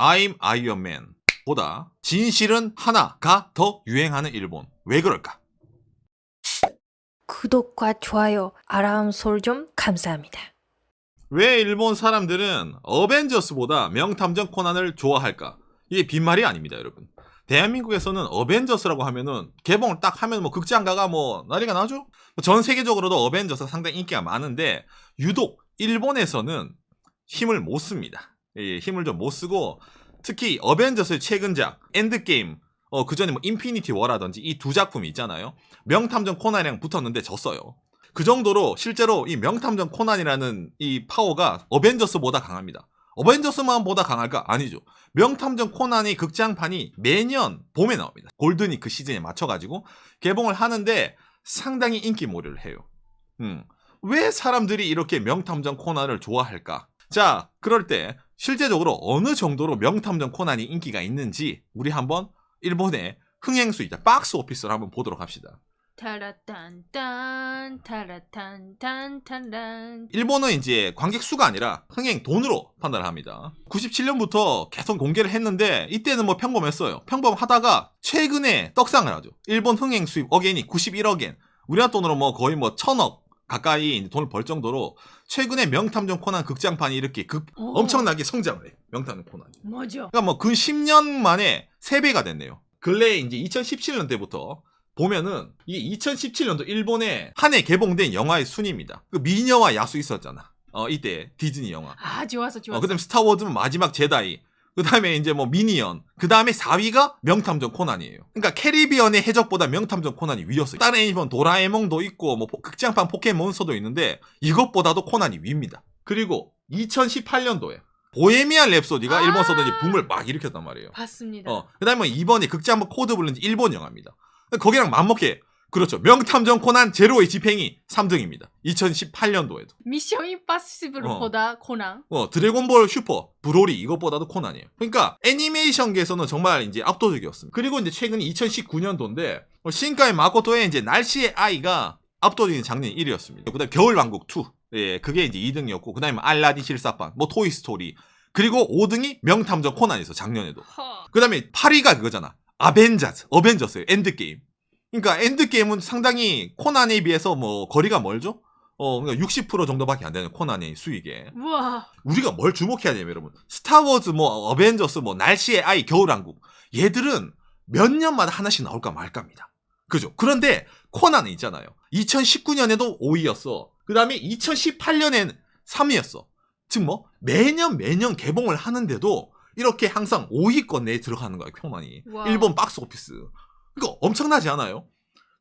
I'm Iron Man 보다 진실은 하나가 더 유행하는 일본. 왜 그럴까? 구독과 좋아요, 알람 소리 좀 감사합니다. 왜 일본 사람들은 어벤져스보다 명탐정 코난을 좋아할까? 이게 빈말이 아닙니다, 여러분. 대한민국에서는 어벤져스라고 하면은 개봉을 딱 하면 뭐 극장가가 뭐 난리가 나죠? 전 세계적으로도 어벤져스가 상당히 인기가 많은데 유독 일본에서는 힘을 못 씁니다. 예, 힘을 좀 못 쓰고 특히 어벤져스의 최근작 엔드게임 그 전에 뭐 인피니티 워라든지 이 두 작품이 있잖아요. 명탐정 코난이랑 붙었는데 졌어요. 그 정도로 실제로 이 명탐정 코난이라는 이 파워가 어벤져스보다 강합니다. 어벤져스만 보다 강할까? 아니죠. 명탐정 코난이 극장판이 매년 봄에 나옵니다. 골드니크 시즌에 맞춰가지고 개봉을 하는데 상당히 인기몰이를 해요. 왜 사람들이 이렇게 명탐정 코난을 좋아할까? 자, 그럴 때 실제적으로 어느 정도로 명탐정 코난이 인기가 있는지 우리 한번 일본의 흥행수이자 박스 오피스를 한번 보도록 합시다. 타라탄딴 타라탄탄탄란. 일본은 이제 관객 수가 아니라 흥행 돈으로 판단을 합니다. 97년부터 계속 공개를 했는데 이때는 뭐 평범했어요. 평범하다가 최근에 떡상을 하죠. 일본 흥행 수입 어겐이 91억엔. 우리나라 돈으로 뭐 거의 뭐 1000억 가까이 돈을 벌 정도로 최근에 명탐정 코난 극장판이 이렇게 엄청나게 성장을 해요. 명탐정 코난이. 뭐죠? 그러니까 뭐 근 10년 만에 3배가 됐네요. 근래 이제 2017년 때부터 보면은 이 2017년도 일본에 한 해 개봉된 영화의 순위입니다. 그 미녀와 야수 있었잖아. 이때 디즈니 영화. 아, 좋았어. 그다음에 스타워즈는 마지막 제다이. 그다음에 이제 뭐 미니언. 그다음에 4위가 명탐정 코난이에요. 그러니까 캐리비언의 해적보다 명탐정 코난이 위였어요. 다른 애니메이션 도라에몽도 있고 뭐 극장판 포켓몬스터도 있는데 이것보다도 코난이 위입니다. 그리고 2018년도에 보헤미안 랩소디가 일본에서도 이제 붐을 막 일으켰단 말이에요. 봤습니다. 그다음에 이번에 극장판 코드 블루인지 일본 영화입니다. 거기랑 맞먹게 그렇죠. 명탐정 코난 제로의 집행이 3등입니다. 2018년도에도. 미션 임파서블보다 코난. 드래곤볼 슈퍼, 브로리 이것보다도 코난이에요. 그러니까 애니메이션계에서는 정말 이제 압도적이었습니다. 그리고 이제 최근 2019년도인데 신카이 마코토의 이제 날씨의 아이가 압도적인 장르 1위였습니다. 그다음에 겨울왕국 2. 예, 그게 이제 2등이었고 그다음에 알라딘 실사판, 뭐 토이스토리. 그리고 5등이 명탐정 코난이었어. 작년에도. 그다음에 8위가 그거잖아. 어벤져스 엔드게임. 그러니까 엔드게임은 상당히 코난에 비해서 뭐 거리가 멀죠? 그러니까 60% 정도밖에 안 되는 코난의 수익에. 우와. 우리가 뭘 주목해야 되냐면 여러분. 스타워즈 뭐 어벤져스 뭐 날씨의 아이 겨울왕국. 얘들은 몇 년마다 하나씩 나올까 말까입니다. 그죠? 그런데 코난은 있잖아요. 2019년에도 5위였어. 그 다음에 2018년엔 3위였어. 즉 뭐 매년 개봉을 하는데도 이렇게 항상 5위권 내에 들어가는 거야, 코난이. 일본 박스 오피스. 이거 엄청나지 않아요?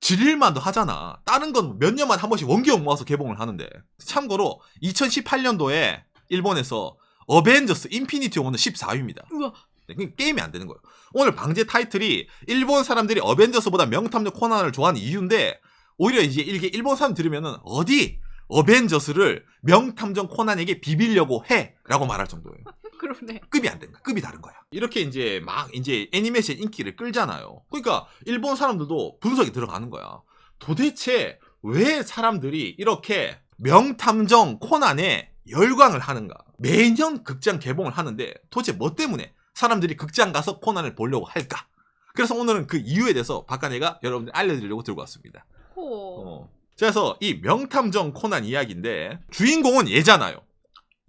질릴만도 하잖아. 다른 건 몇 년만 한 번씩 원기역 모아서 개봉을 하는데. 참고로 2018년도에 일본에서 어벤져스 인피니티 워는 14위입니다. 우와. 네, 게임이 안 되는 거예요. 오늘 방제 타이틀이 일본 사람들이 어벤져스보다 명탐정 코난을 좋아하는 이유인데 오히려 이제 이게 일본 사람 들으면은 어디 어벤져스를 명탐정 코난에게 비비려고 해 라고 말할 정도예요. 그러네. 급이 안 된다. 급이 다른 거야. 이렇게 이제 막 이제 애니메이션 인기를 끌잖아요. 그러니까 일본 사람들도 분석이 들어가는 거야. 도대체 왜 사람들이 이렇게 명탐정 코난에 열광을 하는가? 매년 극장 개봉을 하는데 도대체 뭐 때문에 사람들이 극장 가서 코난을 보려고 할까? 그래서 오늘은 그 이유에 대해서 박간혜가 여러분들 알려드리려고 들고 왔습니다. 그래서 이 명탐정 코난 이야기인데 주인공은 얘잖아요.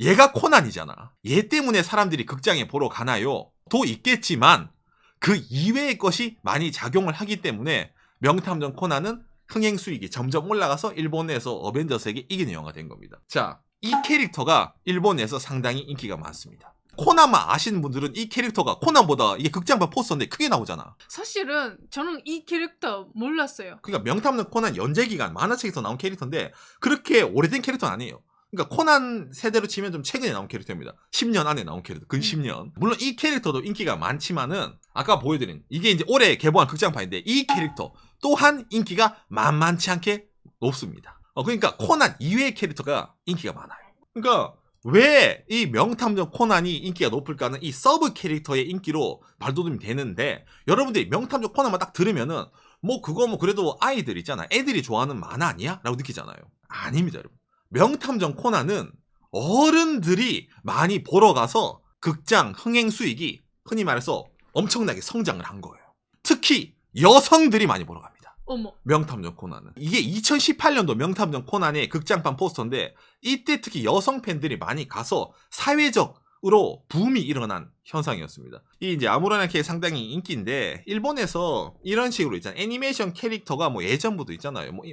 얘가 코난이잖아. 얘 때문에 사람들이 극장에 보러 가나요? 도 있겠지만 그 이외의 것이 많이 작용을 하기 때문에 명탐정 코난은 흥행 수익이 점점 올라가서 일본 내에서 어벤져스에게 이기는 영화가 된 겁니다. 자, 이 캐릭터가 일본에서 상당히 인기가 많습니다. 코난만 아시는 분들은 이 캐릭터가 코난보다 이게 극장판 포스터인데 크게 나오잖아. 사실은 저는 이 캐릭터 몰랐어요. 그러니까 명탐정 코난 연재기간 만화책에서 나온 캐릭터인데 그렇게 오래된 캐릭터는 아니에요. 그러니까 코난 세대로 치면 좀 최근에 나온 캐릭터입니다. 10년 안에 나온 캐릭터, 근 10년. 물론 이 캐릭터도 인기가 많지만은 아까 보여드린 이게 이제 올해 개봉한 극장판인데 이 캐릭터 또한 인기가 만만치 않게 높습니다. 그러니까 코난 이외의 캐릭터가 인기가 많아요. 그러니까 왜 이 명탐정 코난이 인기가 높을까는 이 서브 캐릭터의 인기로 발돋움이 되는데 여러분들이 명탐정 코난만 딱 들으면은 뭐 그거 뭐 그래도 아이들 있잖아. 애들이 좋아하는 만화 아니야? 라고 느끼잖아요. 아닙니다, 여러분. 명탐정 코난은 어른들이 많이 보러 가서 극장 흥행 수익이 흔히 말해서 엄청나게 성장을 한 거예요. 특히 여성들이 많이 보러 갑니다. 어머. 명탐정 코난은. 이게 2018년도 명탐정 코난의 극장판 포스터인데 이때 특히 여성 팬들이 많이 가서 사회적으로 붐이 일어난 현상이었습니다. 이 이제 아무로나 캐릭 상당히 인기인데 일본에서 이런 식으로 있잖아요. 애니메이션 캐릭터가 뭐 예전부터 있잖아요. 뭐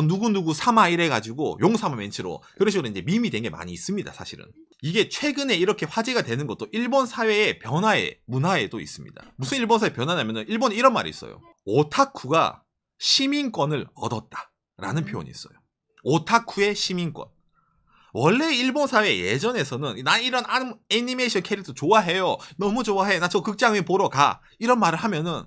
누구누구 사마 이래 가지고 용사마 멘츠로 그런 식으로 이제 밈이 된 게 많이 있습니다. 사실은. 이게 최근에 이렇게 화제가 되는 것도 일본 사회의 변화에 문화에도 있습니다. 무슨 일본 사회 변화냐면은 일본에 이런 말이 있어요. 오타쿠가 시민권을 얻었다라는 표현이 있어요. 오타쿠의 시민권. 원래 일본 사회 예전에서는 나 이런 애니메이션 캐릭터 좋아해요. 너무 좋아해. 나 저 극장에 보러 가. 이런 말을 하면은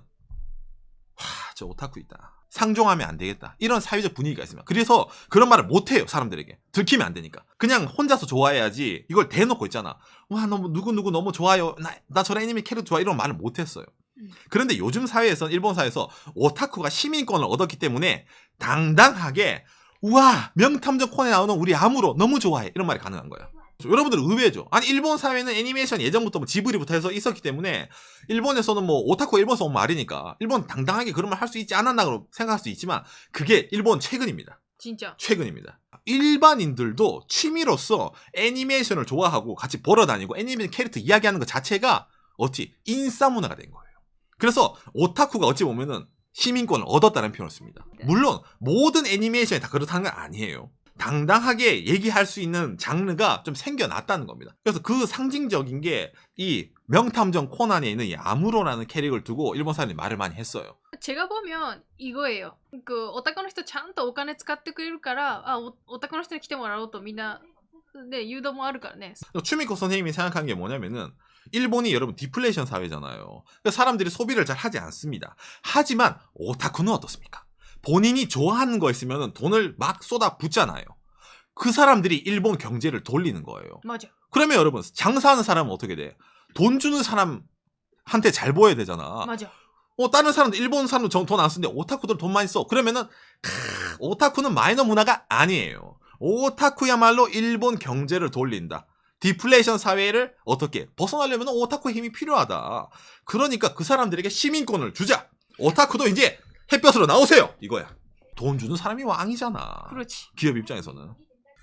저 오타쿠 있다. 상종하면 안 되겠다. 이런 사회적 분위기가 있습니다. 그래서 그런 말을 못해요. 사람들에게. 들키면 안 되니까. 그냥 혼자서 좋아해야지. 이걸 대놓고 있잖아. 와 너무 누구누구 너무 좋아요. 나 저런 애니메 캐릭터 좋아. 이런 말을 못했어요. 그런데 요즘 사회에서는 일본 사회에서 오타쿠가 시민권을 얻었기 때문에 당당하게 우와 명탐정 코난에 나오는 우리 아무로 너무 좋아해 이런 말이 가능한 거야. 여러분들 의외죠. 아니 일본 사회는 애니메이션 예전부터 뭐 지브리부터 해서 있었기 때문에 일본에서는 뭐 오타쿠가 일본에서 온 말이니까 일본 당당하게 그런 말 할 수 있지 않았나 생각할 수 있지만 그게 일본 최근입니다. 진짜. 최근입니다. 일반인들도 취미로서 애니메이션을 좋아하고 같이 보러 다니고 애니메이션 캐릭터 이야기하는 것 자체가 어찌 인싸 문화가 된 거예요. 그래서 오타쿠가 어찌 보면은 시민권을 얻었다는 표현을 씁니다. 물론 모든 애니메이션이 다 그렇다는 건 아니에요. 당당하게 얘기할 수 있는 장르가 좀 생겨났다는 겁니다. 그래서 그 상징적인 게 이 명탐정 코난에 있는 이 아무로라는 캐릭터를 두고 일본 사람들이 말을 많이 했어요. 제가 보면 이거예요. 그 오타쿠の人ちゃんとお金使ってくれるからあオタクの人に来てもらおうとみんなね誘導もあるからね. 추미코 선생님이 생각한 게 뭐냐면은 일본이 여러분 디플레이션 사회잖아요. 그러니까 사람들이 소비를 잘 하지 않습니다. 하지만 오타쿠는 어떻습니까? 본인이 좋아하는 거 있으면 돈을 막 쏟아 붓잖아요. 그 사람들이 일본 경제를 돌리는 거예요. 맞아. 그러면 여러분 장사하는 사람은 어떻게 돼? 돈 주는 사람한테 잘 보여야 되잖아. 맞아. 다른 사람들 일본 사람도 돈 안 쓰는데 오타쿠들 돈 많이 써. 그러면은 오타쿠는 마이너 문화가 아니에요. 오타쿠야말로 일본 경제를 돌린다. 디플레이션 사회를 어떻게 벗어나려면 오타쿠의 힘이 필요하다. 그러니까 그 사람들에게 시민권을 주자. 오타쿠도 이제 햇볕으로 나오세요. 이거야. 돈 주는 사람이 왕이잖아. 그렇지. 기업 입장에서는.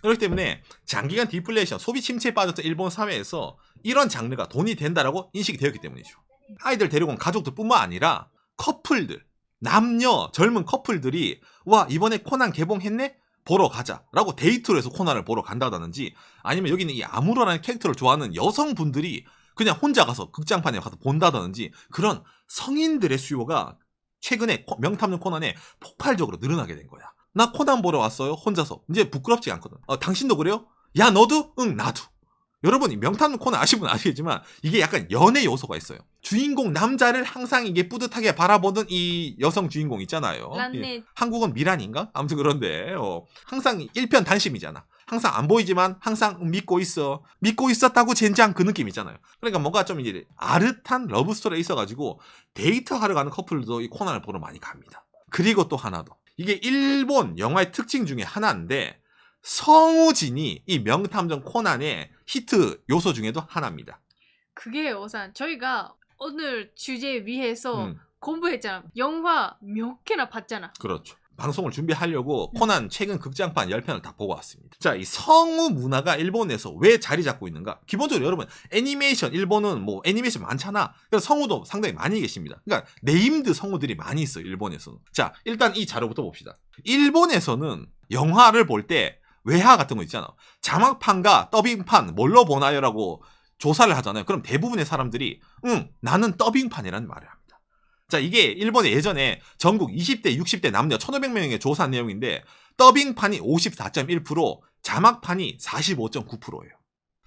그렇기 때문에 장기간 디플레이션, 소비 침체에 빠졌던 일본 사회에서 이런 장르가 돈이 된다라고 인식이 되었기 때문이죠. 아이들 데리고 온 가족들 뿐만 아니라 커플들, 남녀, 젊은 커플들이 와 이번에 코난 개봉했네? 보러 가자라고 데이트로 해서 코난을 보러 간다든지 아니면 여기는 이 아무로라는 캐릭터를 좋아하는 여성분들이 그냥 혼자 가서 극장판에 가서 본다든지 그런 성인들의 수요가 최근에 명탐정 코난에 폭발적으로 늘어나게 된 거야. 나 코난 보러 왔어요. 혼자서. 이제 부끄럽지 않거든. 당신도 그래요? 야 너도? 응 나도. 여러분 이 명탐정 코난 아시는 분 아시겠지만 이게 약간 연애 요소가 있어요. 주인공 남자를 항상 이게 뿌듯하게 바라보는 이 여성 주인공 있잖아요. 란네. 한국은 미란인가? 아무튼 그런데 항상 일편단심이잖아. 항상 안 보이지만 항상 믿고 있어. 믿고 있었다고 젠장 그 느낌 있잖아요. 그러니까 뭔가 좀 이제 아릇한 러브스토리가 있어가지고 데이트하러 가는 커플도 이 코난을 보러 많이 갑니다. 그리고 또 하나 더. 이게 일본 영화의 특징 중에 하나인데 성우진이 이 명탐정 코난의 히트 요소 중에도 하나입니다. 그게 우선 저희가 오늘 주제 위해서 공부했잖아. 영화 몇 개나 봤잖아. 그렇죠. 방송을 준비하려고 코난 최근 극장판 10편을 다 보고 왔습니다. 자, 이 성우 문화가 일본에서 왜 자리 잡고 있는가? 기본적으로 여러분 애니메이션 일본은 뭐 애니메이션 많잖아. 그래서 성우도 상당히 많이 계십니다. 그러니까 네임드 성우들이 많이 있어요. 일본에서는. 자, 일단 이 자료부터 봅시다. 일본에서는 영화를 볼 때 외화 같은 거 있잖아. 자막판과 더빙판 뭘로 보나요라고 조사를 하잖아요. 그럼 대부분의 사람들이 나는 더빙판이라는 말을 합니다. 자, 이게 일본의 예전에 전국 20대, 60대 남녀 1,500명에게 조사한 내용인데 더빙판이 54.1%, 자막판이 45.9%예요.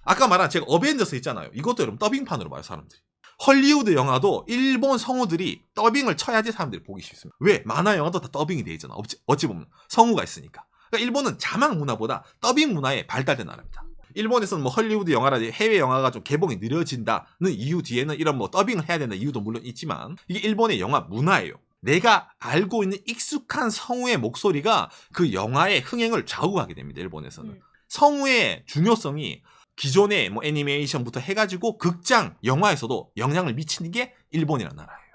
아까 말한 제가 어벤져스 있잖아요. 이것도 여러분 더빙판으로 봐요, 사람들이. 헐리우드 영화도 일본 성우들이 더빙을 쳐야지 사람들이 보기 쉽습니다. 왜? 만화 영화도 다 더빙이 돼 있잖아. 어찌 보면 성우가 있으니까. 그러니까 일본은 자막 문화보다 더빙 문화에 발달된 나라입니다. 일본에서는 뭐 헐리우드 영화라든지 해외 영화가 좀 개봉이 느려진다는 이유 뒤에는 이런 뭐 더빙을 해야 된다는 이유도 물론 있지만 이게 일본의 영화 문화예요. 내가 알고 있는 익숙한 성우의 목소리가 그 영화의 흥행을 좌우하게 됩니다. 일본에서는. 성우의 중요성이 기존의 뭐 애니메이션부터 해가지고 극장, 영화에서도 영향을 미치는 게 일본이라는 나라예요.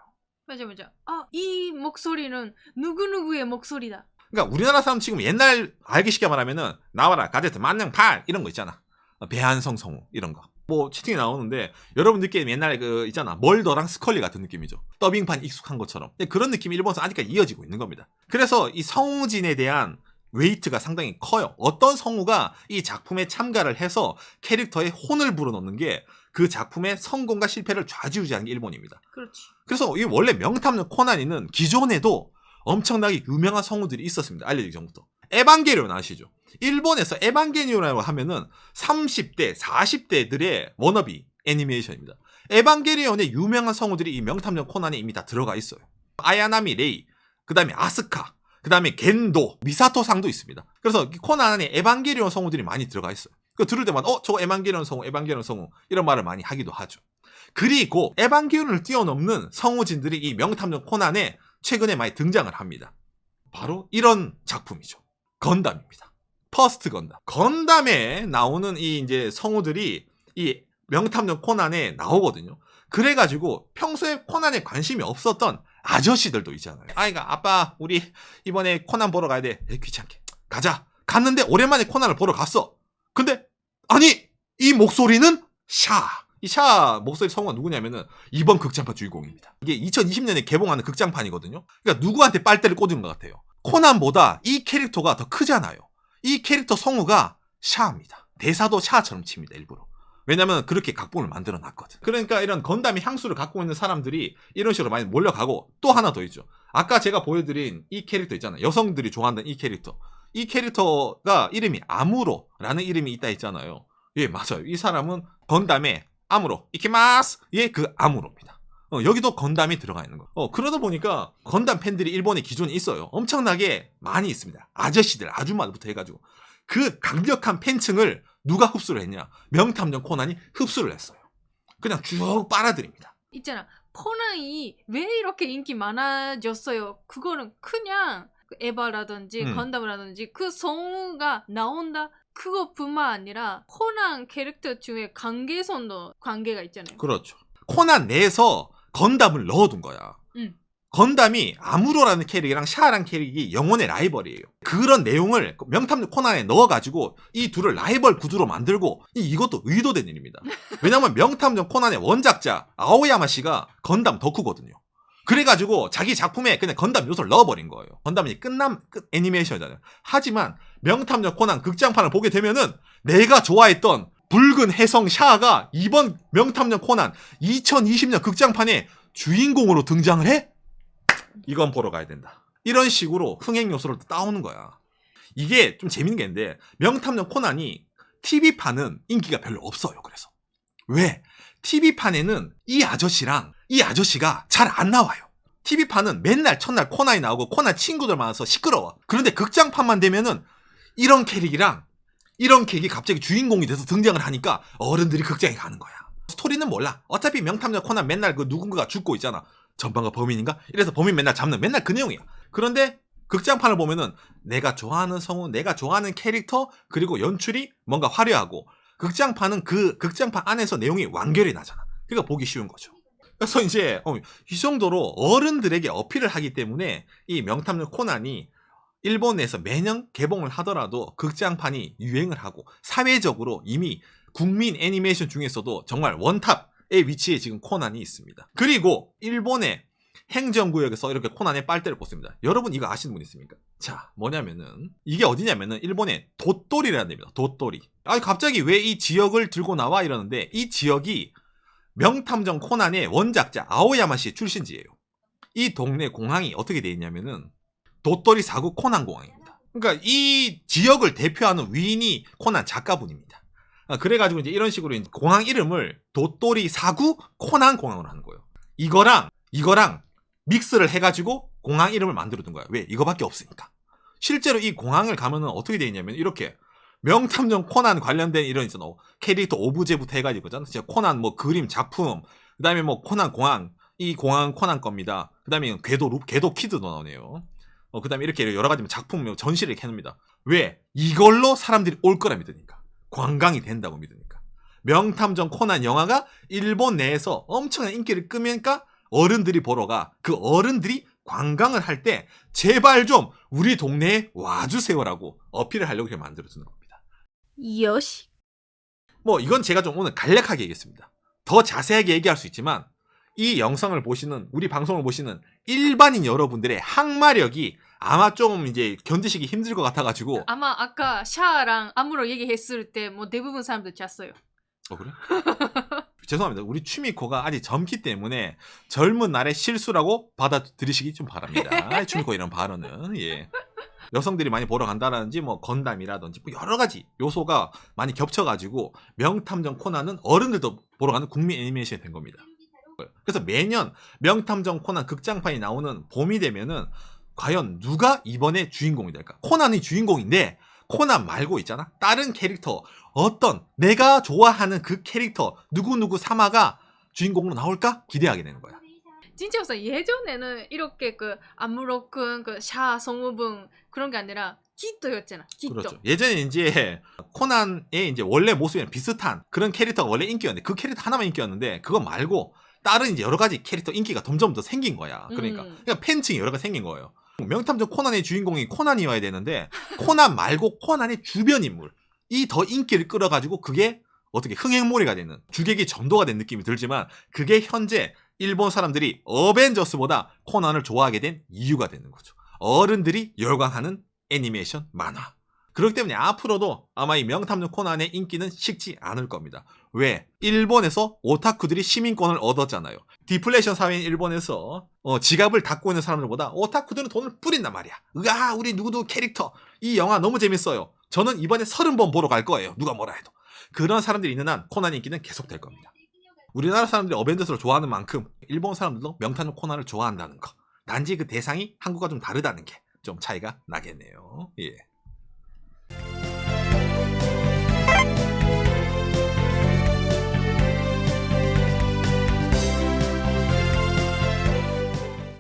맞아 맞아. 아, 이 목소리는 누구누구의 목소리다. 그러니까 우리나라 사람 지금 옛날 알기 쉽게 말하면은 나와라 가제트 만능팔 이런 거 있잖아. 배한성 성우 이런 거. 뭐 채팅이 나오는데 여러분 느끼는 옛날에 그 있잖아 멀더랑 스컬리 같은 느낌이죠. 더빙판 익숙한 것처럼. 근데 그런 느낌이 일본에서 아직까지 이어지고 있는 겁니다. 그래서 이 성우진에 대한 웨이트가 상당히 커요. 어떤 성우가 이 작품에 참가를 해서 캐릭터에 혼을 불어넣는 게 그 작품의 성공과 실패를 좌지우지하는 게 일본입니다. 그렇지. 그래서 이 원래 명탐정 코난이는 기존에도 엄청나게 유명한 성우들이 있었습니다. 알려지기 전부터. 에반게리온 아시죠? 일본에서 에반게리온이라고 하면은 30대, 40대들의 워너비 애니메이션입니다. 에반게리온의 유명한 성우들이 이 명탐정 코난에 이미 다 들어가 있어요. 아야나미 레이, 그 다음에 아스카, 그 다음에 겐도, 미사토상도 있습니다. 그래서 이 코난 안에 에반게리온 성우들이 많이 들어가 있어요. 그 들을 때마다 저거 에반게리온 성우, 에반게리온 성우 이런 말을 많이 하기도 하죠. 그리고 에반게리온을 뛰어넘는 성우진들이 이 명탐정 코난에 최근에 많이 등장을 합니다. 바로 이런 작품이죠. 건담입니다. 퍼스트 건담. 건담에 나오는 이 이제 성우들이 이 명탐정 코난에 나오거든요. 그래가지고 평소에 코난에 관심이 없었던 아저씨들도 있잖아요. 아이가 아빠 우리 이번에 코난 보러 가야 돼. 귀찮게. 가자. 갔는데 오랜만에 코난을 보러 갔어. 근데 아니 이 목소리는 샤. 이 샤 목소리 성우가 누구냐면은 이번 극장판 주인공입니다. 이게 2020년에 개봉하는 극장판이거든요. 그러니까 누구한테 빨대를 꽂은 것 같아요. 코난보다 이 캐릭터가 더 크잖아요. 이 캐릭터 성우가 샤입니다. 대사도 샤처럼 칩니다. 일부러. 왜냐면 그렇게 각본을 만들어 놨거든. 그러니까 이런 건담의 향수를 갖고 있는 사람들이 이런 식으로 많이 몰려가고 또 하나 더 있죠. 아까 제가 보여드린 이 캐릭터 있잖아요. 여성들이 좋아하는 이 캐릭터. 이 캐릭터가 이름이 아무로라는 이름이 있다 했잖아요. 예, 맞아요. 이 사람은 건담의 아무로, 이키마스! 예, 그 아무로입니다. 여기도 건담이 들어가 있는 거. 그러다 보니까 건담 팬들이 일본에 기존에 있어요. 엄청나게 많이 있습니다. 아저씨들, 아줌마들부터 해가지고. 그 강력한 팬층을 누가 흡수를 했냐? 명탐정 코난이 흡수를 했어요. 그냥 쭉 빨아들입니다. 있잖아. 코난이 왜 이렇게 인기 많아졌어요? 그거는 그냥 에바라든지 건담이라든지 그 성우가 나온다 그것뿐만 아니라 코난 캐릭터 중에 관계선도 관계가 있잖아요. 그렇죠. 코난 내에서 건담을 넣어둔 거야. 건담이 아무로라는 캐릭이랑 샤라는 캐릭이 영혼의 라이벌이에요. 그런 내용을 명탐정 코난에 넣어가지고 이 둘을 라이벌 구두로 만들고 이것도 의도된 일입니다. 왜냐면 명탐정 코난의 원작자 아오야마 씨가 건담 덕후거든요. 그래가지고 자기 작품에 그냥 건담 요소를 넣어버린 거예요. 건담이 끝 애니메이션이잖아요. 하지만 명탐정 코난 극장판을 보게 되면은 내가 좋아했던 붉은 혜성 샤가 이번 명탐정 코난 2020년 극장판에 주인공으로 등장을 해? 이건 보러 가야 된다. 이런 식으로 흥행 요소를 따오는 거야. 이게 좀 재밌는 게 있는데 명탐정 코난이 TV판은 인기가 별로 없어요. 그래서 왜? TV판에는 이 아저씨랑 이 아저씨가 잘 안 나와요. TV판은 맨날 첫날 코난이 나오고 코난 친구들 많아서 시끄러워. 그런데 극장판만 되면은 이런 캐릭이랑 이런 캐릭이 갑자기 주인공이 돼서 등장을 하니까 어른들이 극장에 가는 거야. 스토리는 몰라. 어차피 명탐정 코난 맨날 그 누군가가 죽고 있잖아. 전반가 범인인가? 이래서 범인 맨날 잡는 맨날 그 내용이야. 그런데 극장판을 보면은 내가 좋아하는 성우, 내가 좋아하는 캐릭터 그리고 연출이 뭔가 화려하고 극장판은 그 극장판 안에서 내용이 완결이 나잖아. 그러니까 보기 쉬운 거죠. 그래서 이제 이 정도로 어른들에게 어필을 하기 때문에 이 명탐정 코난이 일본에서 매년 개봉을 하더라도 극장판이 유행을 하고 사회적으로 이미 국민 애니메이션 중에서도 정말 원탑의 위치에 지금 코난이 있습니다. 그리고 일본의 행정구역에서 이렇게 코난의 빨대를 꽂습니다. 여러분 이거 아시는 분 있습니까? 자, 뭐냐면은 이게 어디냐면은 일본의 도토리라는 데입니다. 도토리. 아니 갑자기 왜 이 지역을 들고 나와 이러는데 이 지역이 명탐정 코난의 원작자 아오야마 씨의 출신지예요. 이 동네 공항이 어떻게 돼 있냐면은 도토리 사구 코난 공항입니다. 그러니까 이 지역을 대표하는 위인이 코난 작가분입니다. 그래가지고 이제 이런 식으로 이제 공항 이름을 도토리 사구 코난 공항으로 하는 거예요. 이거랑 믹스를 해가지고 공항 이름을 만들어둔 거야. 왜? 이거밖에 없으니까. 실제로 이 공항을 가면은 어떻게 돼 있냐면 이렇게 명탐정 코난 관련된 이런 있잖아. 캐릭터 오브제부터 해가지고 있잖아. 진짜 코난 뭐 그림 작품, 그 다음에 뭐 코난 공항, 이 공항은 코난 겁니다. 그 다음에 궤도 키드도 나오네요. 그 다음에 이렇게 여러 가지 작품 전시를 이렇게 해놓습니다. 왜? 이걸로 사람들이 올 거라 믿으니까. 관광이 된다고 믿으니까. 명탐정 코난 영화가 일본 내에서 엄청난 인기를 끄니까 어른들이 보러 가. 그 어른들이 관광을 할 때 제발 좀 우리 동네에 와주세요라고 어필을 하려고 이렇게 만들어주는 겁니다. 요시. 뭐 이건 제가 좀 오늘 간략하게 얘기했습니다. 더 자세하게 얘기할 수 있지만 이 영상을 보시는 우리 방송을 보시는 일반인 여러분들의 항마력이 아마 좀 이제 견디시기 힘들 것 같아가지고 아마 아까 샤랑 아무로 얘기했을 때 뭐 대부분 사람들 잤어요. 그래? 죄송합니다. 우리 추미코가 아직 젊기 때문에 젊은 날의 실수라고 받아들이시기 좀 바랍니다. 추미코 이런 발언은 예. 여성들이 많이 보러 간다든지 뭐 건담이라든지 뭐 여러 가지 요소가 많이 겹쳐가지고 명탐정 코난은 어른들도 보러 가는 국민 애니메이션이 된 겁니다. 그래서 매년 명탐정 코난 극장판이 나오는 봄이 되면은 과연 누가 이번에 주인공이 될까? 코난이 주인공인데 코난 말고 있잖아. 다른 캐릭터 어떤 내가 좋아하는 그 캐릭터 누구누구 사마가 주인공으로 나올까? 기대하게 되는 거야. 진짜 예전에는 이렇게 그 아무로군 그 샤 성우분 그런 게 아니라 기토였잖아. 기토. 그렇죠. 예전에 이제 코난의 이제 원래 모습이랑 비슷한 그런 캐릭터가 원래 인기였는데 그 캐릭터 하나만 인기였는데 그거 말고 다른 이제 여러 가지 캐릭터 인기가 점점 더 생긴 거야. 그러니까 팬층이 여러 가지 생긴 거예요. 명탐정 코난의 주인공이 코난이어야 되는데 코난 말고 코난의 주변 인물 이 더 인기를 끌어가지고 그게 어떻게 흥행몰이가 되는 주객이 전도가 된 느낌이 들지만 그게 현재 일본 사람들이 어벤져스보다 코난을 좋아하게 된 이유가 되는 거죠. 어른들이 열광하는 애니메이션 만화. 그렇기 때문에 앞으로도 아마 이 명탐정 코난의 인기는 식지 않을 겁니다. 왜? 일본에서 오타쿠들이 시민권을 얻었잖아요. 디플레이션 사회인 일본에서 지갑을 닫고 있는 사람들보다 오타쿠들은 돈을 뿌린단 말이야. 으아 우리 누구누구 캐릭터 이 영화 너무 재밌어요. 저는 이번에 30번 보러 갈 거예요. 누가 뭐라 해도. 그런 사람들이 있는 한 코난 인기는 계속될 겁니다. 우리나라 사람들이 어벤져스를 좋아하는 만큼 일본 사람들도 명탐정 코난을 좋아한다는 거. 단지 그 대상이 한국과 좀 다르다는 게 좀 차이가 나겠네요. 예.